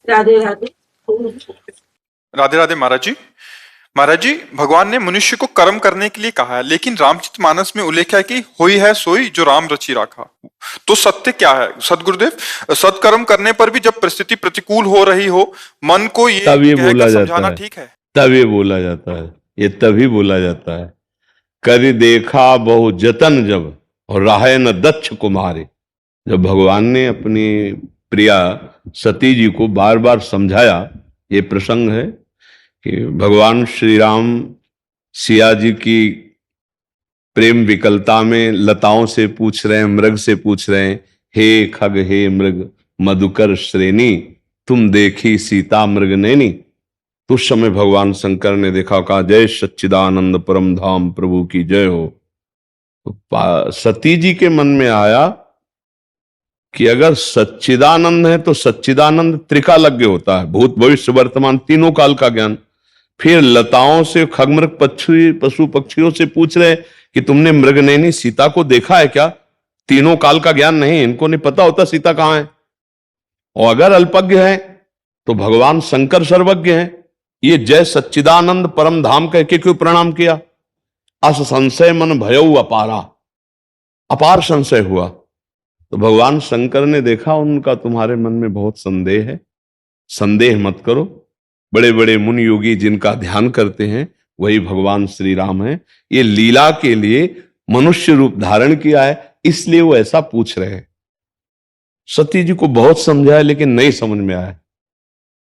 राधे राधे। राधे राधे महाराज जी, भगवान ने मनुष्य को कर्म करने के लिए कहा है, लेकिन रामचरितमानस में उल्लेख है कि होई है सोई जो राम रचि राखा। तो सत्य क्या है सदगुरुदेव? सत्कर्म करने पर भी जब परिस्थिति प्रतिकूल हो रही हो, मन को ये तब ये बोला कहकर जाता समझाना है, ठीक है? तब ये बोला जाता है, ये तभी बोला जाता है। करि देखा बहु जतन जब और राहे न दक्ष कुमारी। जब भगवान ने अपनी प्रिया सती जी को बार बार समझाया, ये प्रसंग है कि भगवान श्री राम सिया जी की प्रेम विकलता में लताओं से पूछ रहे हैं, मृग से पूछ रहे हैं, हे खग हे मृग मधुकर श्रेणी, तुम देखी सीता मृग नैनी। तो उस समय भगवान शंकर ने देखा, कहा जय सच्चिदानंद परम धाम प्रभु की जय हो। तो सती जी के मन में आया कि अगर सच्चिदानंद है तो सच्चिदानंद त्रिकालज्ञ होता है, भूत भविष्य वर्तमान तीनों काल का ज्ञान। फिर लताओं से खगमृग पक्षी पशु पक्षियों से पूछ रहे कि तुमने मृगनयनी सीता को देखा है क्या? तीनों काल का ज्ञान नहीं, इनको नहीं पता होता सीता कहां है। और अगर अल्पज्ञ है तो भगवान शंकर सर्वज्ञ हैं। ये जय सच्चिदानंद परम धाम कह के क्यों प्रणाम किया? अस संशय मन भयऊ अपारा, अपार संशय हुआ। तो भगवान शंकर ने देखा उनका तुम्हारे मन में बहुत संदेह है, संदेह मत करो। बड़े बड़े मुनि योगी जिनका ध्यान करते हैं वही भगवान श्री राम है। ये लीला के लिए मनुष्य रूप धारण किया है, इसलिए वो ऐसा पूछ रहे हैं। सती जी को बहुत समझाया लेकिन नहीं समझ में आया।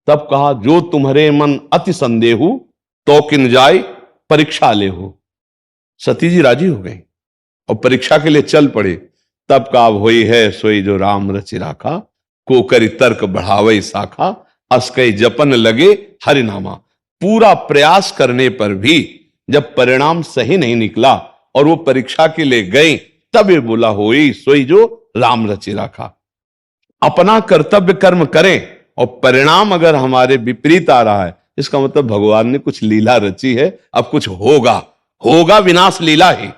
तब कहा जो तुम्हारे मन अति संदेहु तो किन जाय परीक्षा ले हो। सती जी राजी हो गई और परीक्षा के लिए चल पड़े। तब कहा होई है सोई जो राम रचि राखा, को करी तर्क बढ़ावे शाखा, अस्कई जपन लगे हरिनामा। पूरा प्रयास करने पर भी जब परिणाम सही नहीं निकला और वो परीक्षा के लिए गए, तब ये बोला होई सोई जो राम रचि राखा। अपना कर्तव्य कर्म करें और परिणाम अगर हमारे विपरीत आ रहा है, इसका मतलब भगवान ने कुछ लीला रची है, अब कुछ होगा, होगा विनाश लीला ही।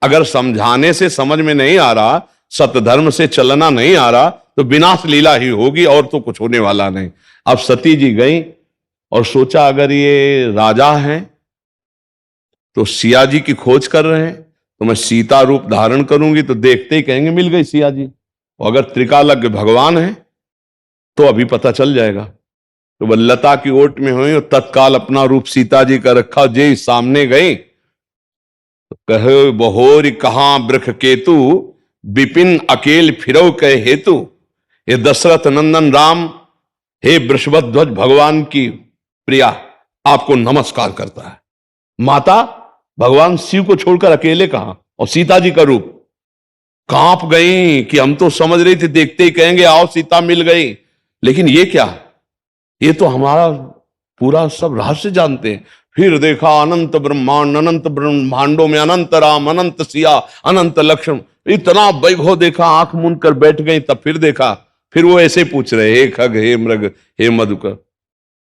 अगर समझाने से समझ में नहीं आ रहा, सतधर्म से चलना नहीं आ रहा, तो विनाश लीला ही होगी और तो कुछ होने वाला नहीं। अब सती जी गई और सोचा अगर ये राजा हैं तो सिया जी की खोज कर रहे हैं, तो मैं सीता रूप धारण करूंगी तो देखते ही कहेंगे मिल गई सिया जी। और अगर त्रिकालज्ञ भगवान है तो अभी पता चल जाएगा। तो वह लता की ओट में हुई और तत्काल अपना रूप सीता जी का रखा। जे सामने गई तो कहे बहोरी कहां ब्रख केतु, विपिन अकेल फिरौ कहे हेतु। ये दशरथ नंदन राम, हे वृषभध्वज भगवान की प्रिया, आपको नमस्कार करता है। माता भगवान शिव को छोड़कर अकेले कहां, और सीता जी का रूप। कांप गई कि हम तो समझ रही थी देखते ही कहेंगे आओ सीता मिल गई, लेकिन ये क्या, ये तो हमारा पूरा सब रहस्य जानते हैं। फिर देखा अनंत ब्रह्मांड, अनंत ब्रह्मांडों में अनंत राम, अनंत सिया, अनंत लक्ष्मण। इतना वैभव देखा, आंख मूंद कर बैठ गई। तब फिर देखा, फिर वो ऐसे पूछ रहे हे खग हे मृग हे मधुकर।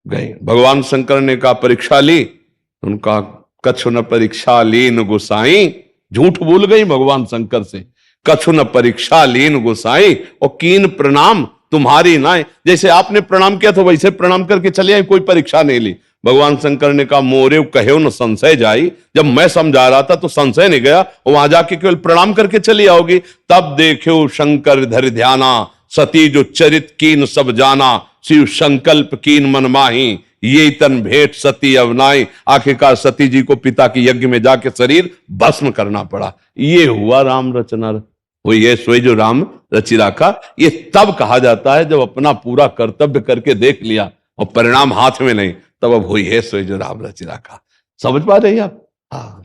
गए भगवान शंकर ने कहा परीक्षा ली, उनका कछु न परीक्षा लीन गोसाई। झूठ बोल गई भगवान शंकर से, कछु न परीक्षा लीन गोसाई, और कीन प्रणाम तुम्हारी नाय। जैसे आपने प्रणाम किया तो वैसे प्रणाम करके चले आई, कोई परीक्षा नहीं ली। भगवान शंकर ने कहा मोरे कहो न संशय जाई। जब मैं समझा रहा था तो संशय नहीं गया, वहां जाके केवल प्रणाम करके चली आओगी। तब देखो शंकर धर ध्याना, सती जो चरित कीन सब जाना। शिव संकल्प कीन मन माही, ये तन भेंट सती अवनाई। आखिरकार सती जी को पिता के यज्ञ में जाके शरीर भस्म करना पड़ा। ये हुआ राम रचना, वो ये सोई जो राम रचि राखा। ये तब कहा जाता है जब अपना पूरा कर्तव्य करके देख लिया और परिणाम हाथ में नहीं, तब अब हुई है सोई जो राम रचि राखा। समझ पा रही हैं आप? हाँ।